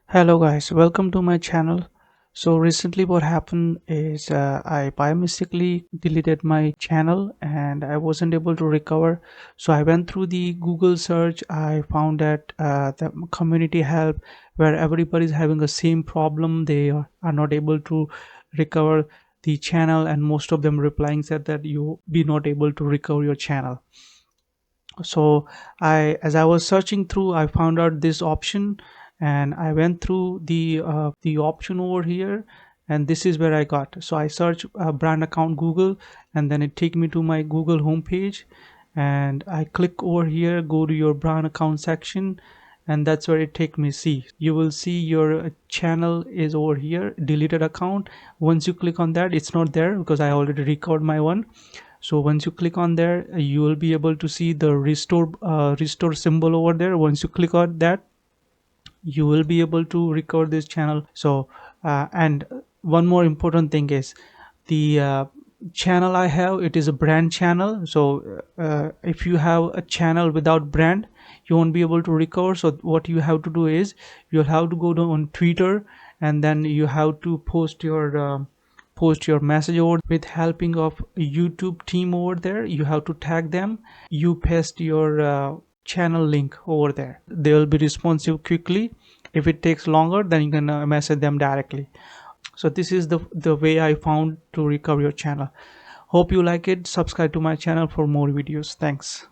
Hello guys, welcome to my channel. So recently what happened is I by mistakenly deleted my channel and I wasn't able to recover. So I went through the Google search. I found that the community help where everybody is having the same problem. They are not able to recover the channel, and most of them replying said that you be not able to recover your channel. So as I was searching through, I found out this option, and I went through the option over here, and this is where I got. So I search brand account Google, and then it take me to my Google homepage, and I click over here, go to your brand account section, and that's where it take me. See, you will see your channel is over here, deleted account. Once you click on that, it's not there because I already recovered my one. So once you click on there, you will be able to see the restore symbol over there. Once you click on that, you will be able to record this channel. So and one more important thing is the channel I have, it is a brand channel. So if you have a channel without brand, you won't be able to recover. So what you have to do is you'll have to go to on Twitter, and then you have to post your message over with helping of YouTube team over there. You have to tag them. You paste your channel link over there. They will be responsive quickly. If it takes longer, then you can message them directly. So this is the way I found to recover your channel. Hope you like it. Subscribe to my channel for more videos. Thanks.